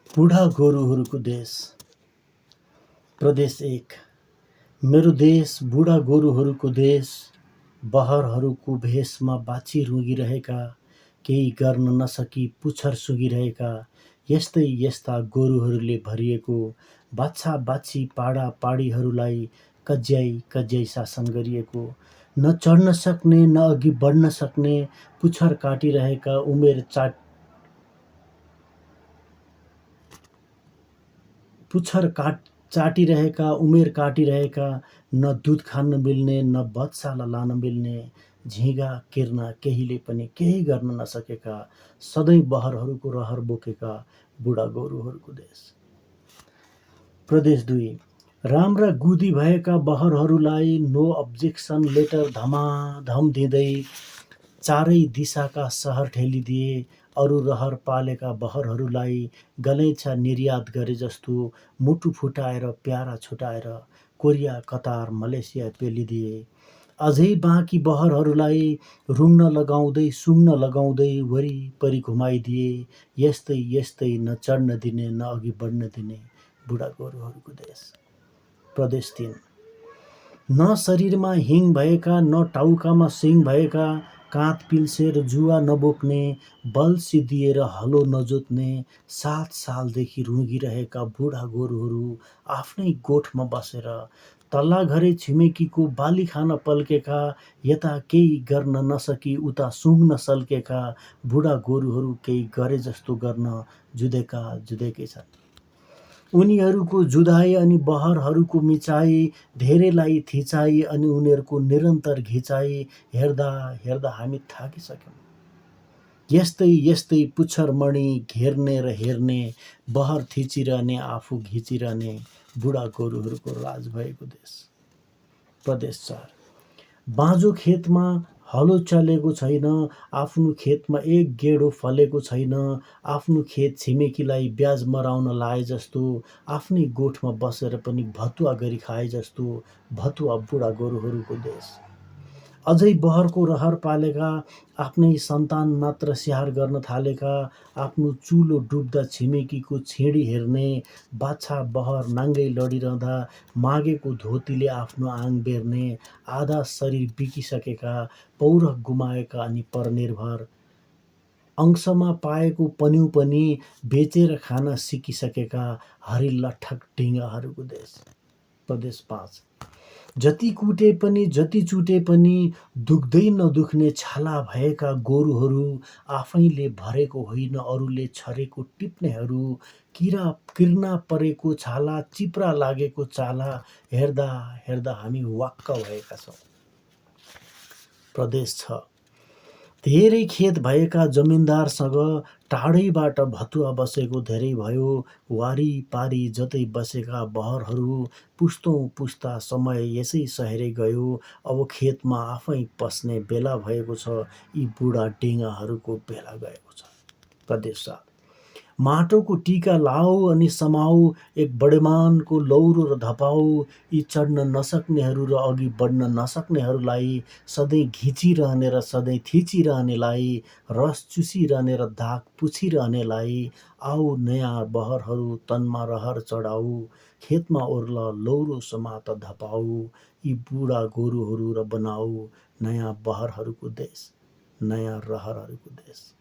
बुढा गोरुहरूको देश। प्रदेश 1। मेरो देश बुढा गोरुहरूको देश। बहरहरूको भेषमा बाछी रुँगिरहेका, केही गर्न नसकी पुच्छर सुँघिरहेका यस्तै यस्ता गोरुहरूले भरिएको, बाछा बाछी पाडा पाडीहरूलाई कज्याई कज्याई शासन गरिएको, न चढ्न सक्ने न अघि बढ्न सक्ने, पुच्छर काटिरहेका चाटिरहेका, उमेर काटिरहेका, न दुध खान मिल्ने न बधशाला लान मिल्ने, झिँगा किर्ना केहीले पनि केही गर्न नसकेका, सधैँ बहरहरूको रहर बोकेका बुढा गोरुहरूको देश। प्रदेश 2। राम्रा गुदी भएका बहरहरूलाई नो अब्जेक्सन लेटर धमाधम दिँदै चारै दिशाका सहर ठेलिदिए। अरू रहर पालेका बहरहरूलाई गलैँचा निर्यात गरे जस्तो मुटु फुटाएर प्यारा छुटाएर कोरिया कतार मलेसिया पेलिदिए। अझै बाँकी बहरहरूलाई रुङ्न लगाउँदै सुँघ्न लगाउँदै वरिपरि घुमाइदिए। यस्तै यस्तै न चढ्न दिने न अघि बढ्न दिने बुढा गोरुहरूको देश। प्रदेश 3। न शरीरमा हिङ भएका न टाउकामा सिङ भएका, काँध पिल्सेर जुवा नबोक्ने, बल सिद्धिएर हलो नजोत्ने 7 सालदेखि रुँगिरहेका बुढा गोरुहरू आफ्नै गोठमा बसेर तल्ला घरे छिमेकीको बाली खान पल्केका, यता केही गर्न नसकी उता सुँघ्न सल्केका बुढा गोरुहरू केही गरे जस्तो गर्न जुधेकै छन्। उनीहरूको जुधाइ अनि बहरहरूको मिचाइ धेरैलाई थिचाइ अनि उनीहरूको निरन्तर घिचाइ हेर्दा हेर्दा हामी थाकिसक्यौँ। यस्तै यस्तै पुच्छरमणि घेर्ने र हेर्ने, बहर थिचिरहने आफू घिचिरहने बुढा गोरुहरूको राज भएको देश। प्रदेश 4। बाँझो खेतमा हलो चलेको छैन, आफ्नो खेतमा एक गेडो फलेको छैन, आफ्नो खेत छिमेकीलाई ब्याज मराउन लाए जस्तो, आफ्नै गोठमा बसेर पनि भतुवा गरी खाए जस्तो भतुवा बुढा गोरुहरूको देश। अझै बहरको रहर पालेका, आफ्नै सन्तान मात्र स्याहार गर्न थालेका, आफ्नो चुलो डुब्दा छिमेकीको छिँडी हेर्ने, बाछा बहर नाङ्गै लडिरहँदा मागेको धोतीले आफ्नो आङ बेर्ने, आधा शरीर बिकिसकेका, पौरख गुमाएका अनि परनिर्भर, अंशमा पाएको पन्यु पनि बेचेर खान सिकिसकेका हरिलट्ठक ढिङ्गाहरूको देश। प्रदेश 5। जति कुटे पनि जति चुटे पनि दुख्दै नदुख्ने छाला भएका गोरुहरू, आफैले भरेको होइन अरूले छरेको टिप्नेहरू, किर्ना परेको छाला चिप्रा लागेको चाला हेर्दा हेर्दा हामी वाक्क भएका छौँ। प्रदेश 6। धेरै खेत भएका जमिनदारसँग टाढैबाट भतुवा बसेको धेरै भयो। वारिपारि जतै बसेका बहरहरू पुस्तौँ पुस्ता समय यसै सहेरै गयो। अब खेतमा आफै पस्ने बेला भएको छ, यी बुढा डिङ्गाहरूको बेला गएको छ। प्रदेश 7। माटोको टिका लाऊ अनि समाऊ, एक बडेमानको लौरो र धपाऊ, यी चढ्न नसक्नेहरू र अघि बढ्न नसक्नेहरूलाई, सधैँ घिचिरहने र सधैँ थिचिरहनेलाई, रस चुसिरहने र दाग पुछिरहनेलाई, आऊ नयाँ बहरहरू तनमा रहर चढाऊ, खेतमा ओर्ल लौरो समात धपाऊ, यी बुढा गोरुहरू र बनाऊ नयाँ बहरहरूको देश, नयाँ रहरहरूको देश।